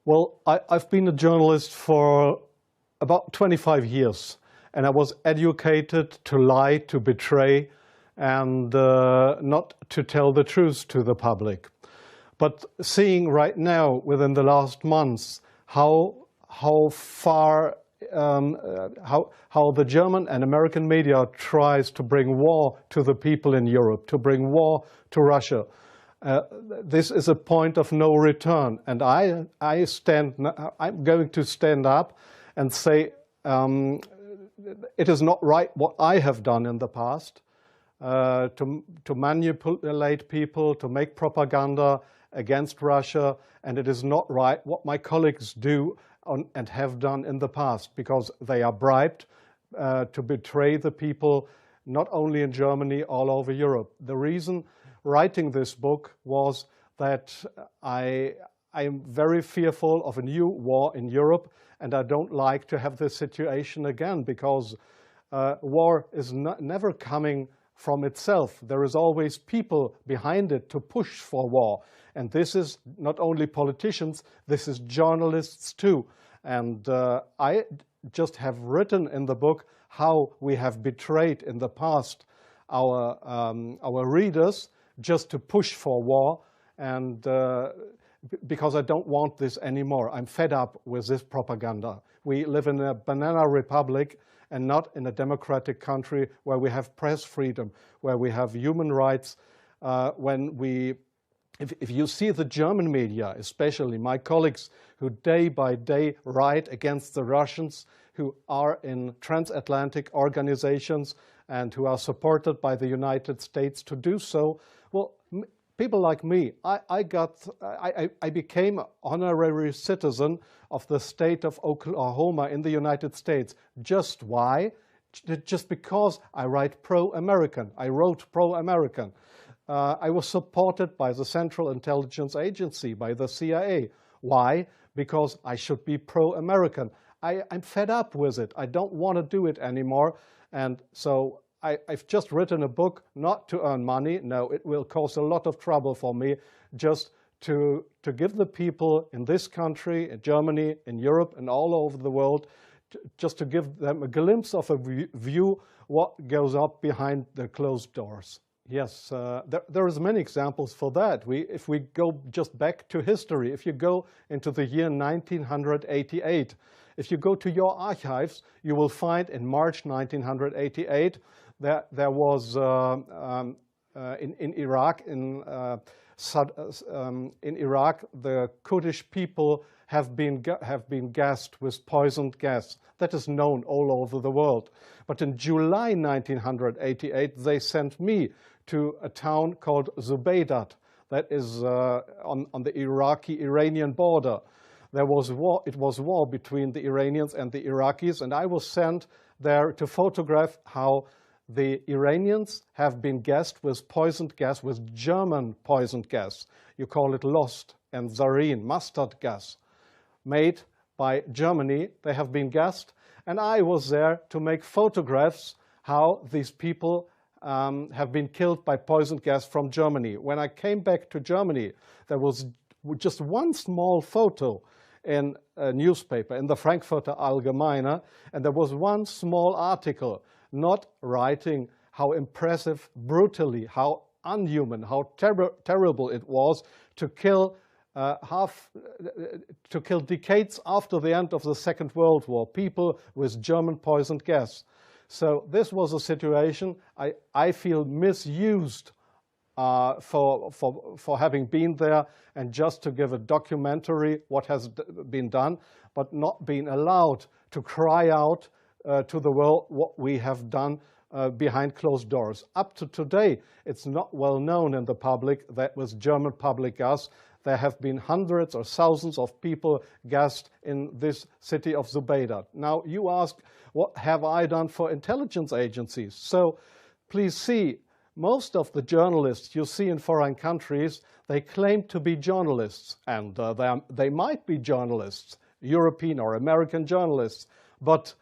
Well, I've been a journalist for about 25 years, and I was educated to lie, to betray, and not to tell the truth to the public. But seeing right now, within the last months, how far how the German and American media tries to bring war to the people in Europe, to bring war to Russia. This is a point of no return, and I'm going to stand up and say it is not right what I have done in the past, to manipulate people, to make propaganda against Russia, and it is not right what my colleagues do and have done in the past, because they are bribed to betray the people, not only in Germany, all over Europe. The reason writing this book was that I am very fearful of a new war in Europe, and I don't like to have this situation again, because war is never coming from itself. There is always people behind it to push for war. And this is not only politicians, this is journalists too. And I just have written in the book how we have betrayed in the past our readers just to push for war, and because I don't want this anymore. I'm fed up with this propaganda. We live in a banana republic and not in a democratic country where we have press freedom, where we have human rights. If you see the German media, especially my colleagues who day by day write against the Russians, who are in transatlantic organizations and who are supported by the United States to do so, well, people like me, I became an honorary citizen of the state of Oklahoma in the United States. Just why? Just because I write pro-American. I wrote pro-American. I was supported by the Central Intelligence Agency, by the CIA. Why? Because I should be pro-American. I'm fed up with it. I don't want to do it anymore. And so I've just written a book not to earn money. No, it will cause a lot of trouble for me, just to give the people in this country, in Germany, in Europe, and all over the world, just to give them a glimpse of a view what goes up behind the closed doors. Yes, there is many examples for that. If we go just back to history, if you go into the year 1988, if you go to your archives, you will find in March 1988 there was in Iraq, in Iraq, the Kurdish people have been gassed with poisoned gas. That is known all over the world. But in July 1988, they sent me to a town called Zubeidat, that is on the Iraqi-Iranian border. There was war. It was war between the Iranians and the Iraqis, and I was sent there to photograph how the Iranians have been gassed with poisoned gas, with German poisoned gas. You call it Lost and Zarine, mustard gas, made by Germany. They have been gassed, and I was there to make photographs how these people have been killed by poisoned gas from Germany. When I came back to Germany, there was just one small photo in a newspaper, in the Frankfurter Allgemeine, and there was one small article not writing how impressive, brutally, how unhuman, how terrible it was to kill decades after the end of the Second World War, people with German poisoned gas. So this was a situation I feel misused for having been there, and just to give a documentary what has been done, but not being allowed to cry out to the world what we have done behind closed doors. Up to today, it's not well known in the public that with German public gas, there have been hundreds or thousands of people gassed in this city of Zubeidat. Now, you ask, what have I done for intelligence agencies? So, please see, most of the journalists you see in foreign countries, they claim to be journalists, and they might be journalists, European or American journalists, but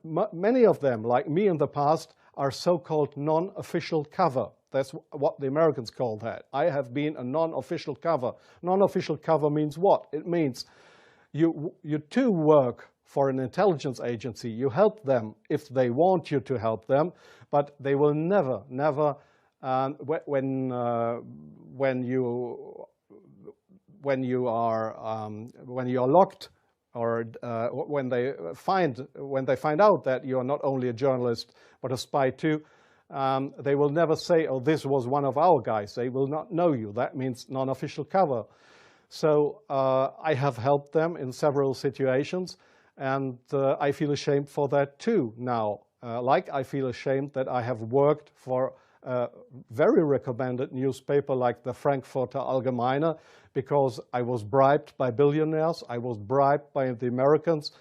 many of them, like me in the past, are so-called non-official cover. That's what the Americans call that. I have been a non-official cover. Non-official cover means what? It means you too work for an intelligence agency. You help them if they want you to help them, but they will never, when you are locked, or when they find out that you are not only a journalist but a spy too, they will never say, "Oh, this was one of our guys." They will not know you. That means non-official cover. So I have helped them in several situations, and I feel ashamed for that too now. Like I feel ashamed that I have worked for a very recommended newspaper like the Frankfurter Allgemeine, because I was bribed by billionaires, I was bribed by the Americans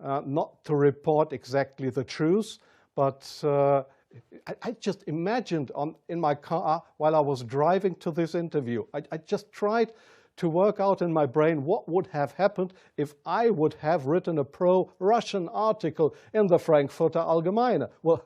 not to report exactly the truth, but I just imagined in my car while I was driving to this interview, I just tried to work out in my brain what would have happened if I would have written a pro-Russian article in the Frankfurter Allgemeine. Well,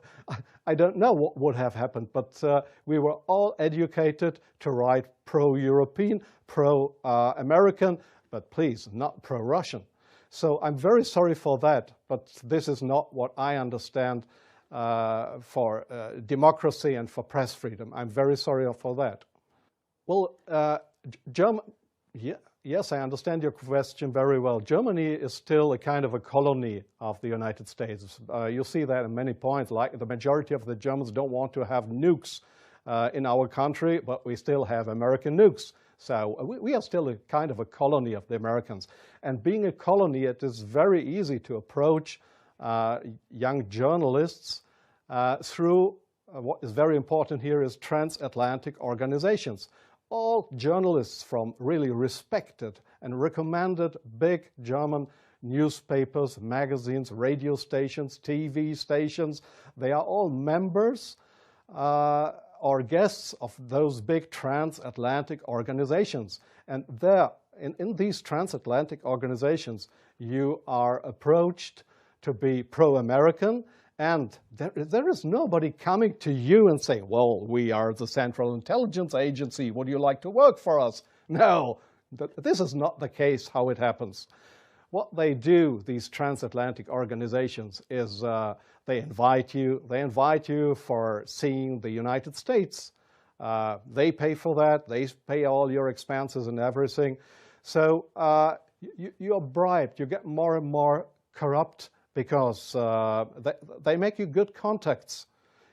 I don't know what would have happened, but we were all educated to write pro-European, pro-American, but please, not pro-Russian. So I'm very sorry for that, but this is not what I understand for democracy and for press freedom. I'm very sorry for that. Well, yes, I understand your question very well. Germany is still a kind of a colony of the United States. You see that in many points, like the majority of the Germans don't want to have nukes in our country, but we still have American nukes. So we are still a kind of a colony of the Americans. And being a colony, it is very easy to approach young journalists through what is very important here is transatlantic organizations. All journalists from really respected and recommended big German newspapers, magazines, radio stations, TV stations, they are all members or guests of those big transatlantic organizations. And there, in these transatlantic organizations, you are approached to be pro-American, and there is nobody coming to you and saying, "Well, we are the Central Intelligence Agency. Would you like to work for us?" No, this is not the case how it happens. What they do, these transatlantic organizations, is they invite you for seeing the United States. They pay for that. They pay all your expenses and everything. So you are bribed. You get more and more corrupt, because they make you good contacts.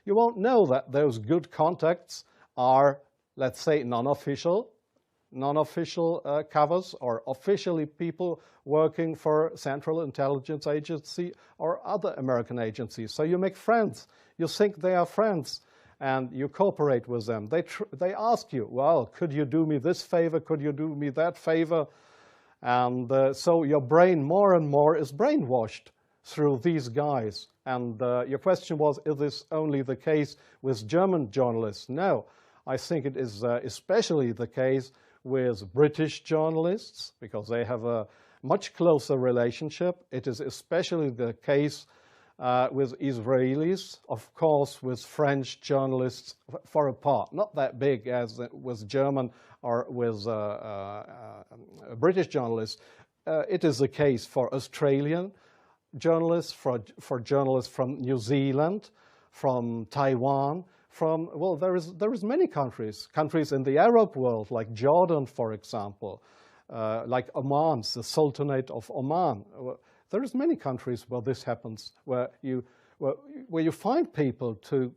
You won't know that those good contacts are, let's say, non-official covers, or officially people working for Central Intelligence Agency or other American agencies. So you make friends. You think they are friends, and you cooperate with them. They ask you, "Well, could you do me this favor? Could you do me that favor?" And so your brain more and more is brainwashed through these guys. And your question was, is this only the case with German journalists? No, I think it is especially the case with British journalists, because they have a much closer relationship. It is especially the case with Israelis, of course, with French journalists for a part, not that big as with German or with British journalists. It is the case for Australian journalists, for journalists from New Zealand, from Taiwan, well, there is many countries in the Arab world, like Jordan, for example, like Oman, the Sultanate of Oman. There is many countries where this happens, where you find people to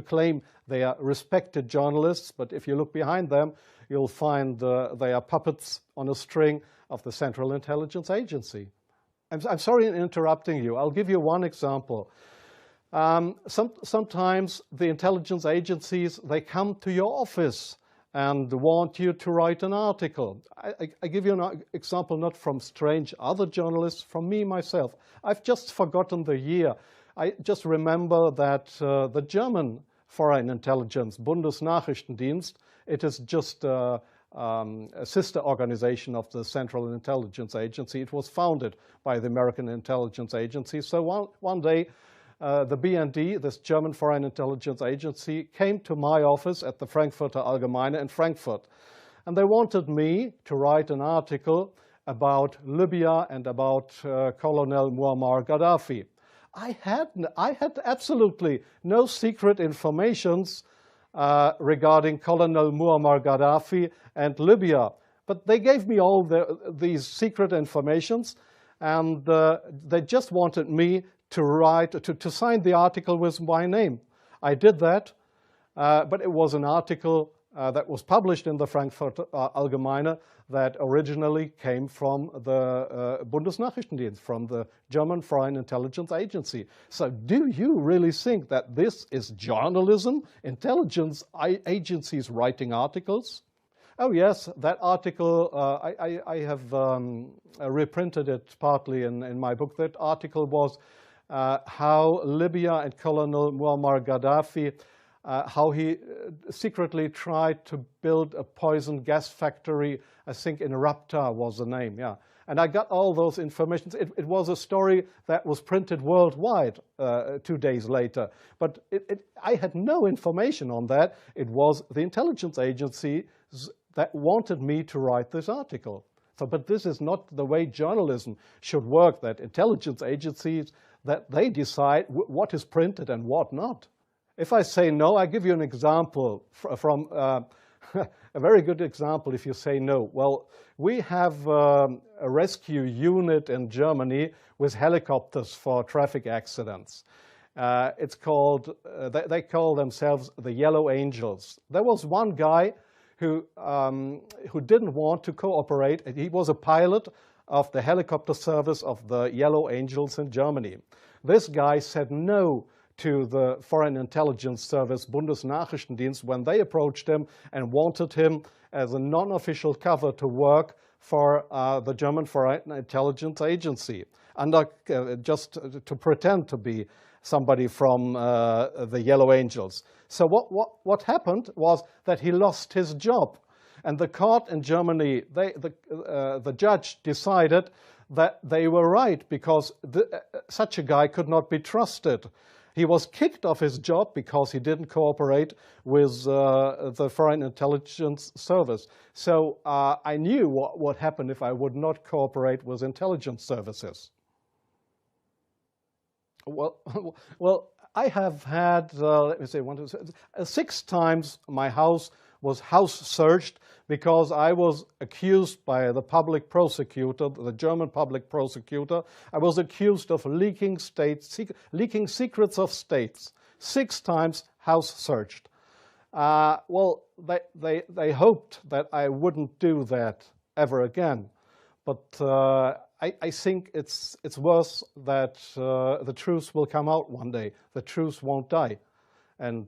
claim they are respected journalists, but if you look behind them, you'll find they are puppets on a string of the Central Intelligence Agency. I'm sorry in interrupting you. I'll give you one example. Sometimes the intelligence agencies, they come to your office and want you to write an article. I give you an example not from strange other journalists, from me myself. I've just forgotten the year. I just remember that the German Foreign Intelligence, Bundesnachrichtendienst, it is just a sister organization of the Central Intelligence Agency. It was founded by the American Intelligence Agency. So one day the BND, this German Foreign Intelligence Agency, came to my office at the Frankfurter Allgemeine in Frankfurt. And they wanted me to write an article about Libya and about Colonel Muammar Gaddafi. I had absolutely no secret informations regarding Colonel Muammar Gaddafi and Libya. But they gave me all these secret informations, and they just wanted me to write, to sign the article with my name. I did that, but it was an article that was published in the Frankfurter Allgemeine that originally came from the Bundesnachrichtendienst, from the German Foreign Intelligence Agency. So do you really think that this is journalism, intelligence agencies writing articles? Oh yes, that article, I have reprinted it partly in my book. That article was how Libya and Colonel Muammar Gaddafi, how he secretly tried to build a poison gas factory. I think in Rapta was the name, yeah. And I got all those informations. It was a story that was printed worldwide 2 days later. But I had no information on that. It was the intelligence agencies that wanted me to write this article. So, but this is not the way journalism should work, that intelligence agencies, that they decide what is printed and what not. If I say no, I give you an example from a very good example if you say no. Well, we have a rescue unit in Germany with helicopters for traffic accidents. It's called, they call themselves the Yellow Angels. There was one guy who didn't want to cooperate. He was a pilot of the helicopter service of the Yellow Angels in Germany. This guy said no to the Foreign Intelligence Service, Bundesnachrichtendienst, when they approached him and wanted him as a non-official cover to work for the German Foreign Intelligence Agency, under, just to pretend to be somebody from the Yellow Angels. So what happened was that he lost his job. And the court in Germany, the judge decided that they were right, because such a guy could not be trusted. He was kicked off his job because he didn't cooperate with the Foreign Intelligence Service. So I knew what would happen if I would not cooperate with intelligence services. Well, I have had, let me say, 6 times my house was house searched because I was accused by the public prosecutor, the German public prosecutor. I was accused of leaking secrets of states. 6 times house searched. Well, they hoped that I wouldn't do that ever again. But I think it's worse that the truth will come out one day. The truth won't die. And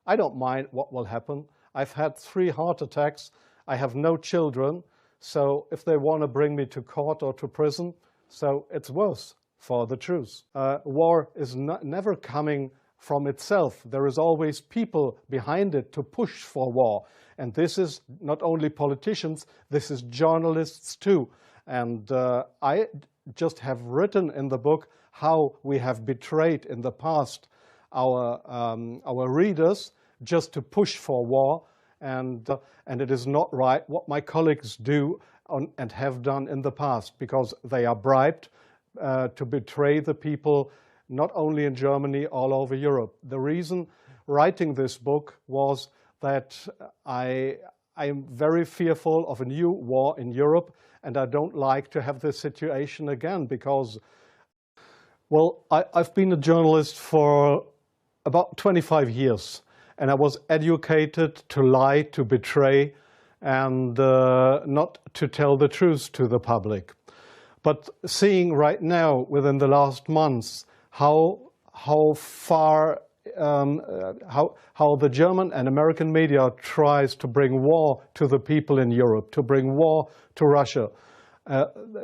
I don't mind what will happen. I've had 3 heart attacks. I have no children. So if they want to bring me to court or to prison, so it's worse for the truth. War is never coming from itself. There is always people behind it to push for war. And this is not only politicians, this is journalists too. And I just have written in the book how we have betrayed in the past our readers just to push for war, and it is not right what my colleagues do and have done in the past, because they are bribed to betray the people, not only in Germany, all over Europe. The reason writing this book was that I'm very fearful of a new war in Europe, and I don't like to have this situation again, because, well, I've been a journalist for about 25 years, and I was educated to lie, to betray, and not to tell the truth to the public. But seeing right now, within the last months, how far, how the German and American media tries to bring war to the people in Europe, to bring war to Russia,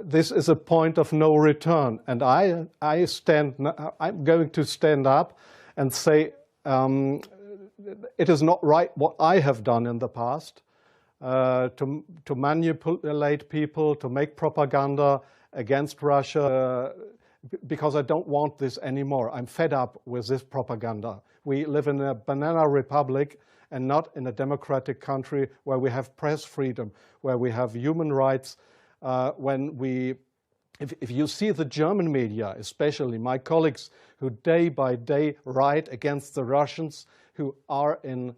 this is a point of no return. And I'm going to stand up and say, it is not right what I have done in the past, to manipulate people, to make propaganda against Russia. because I don't want this anymore. I'm fed up with this propaganda. We live in a banana republic and not in a democratic country where we have press freedom, where we have human rights. If you see the German media, especially my colleagues who day by day write against the Russians who are in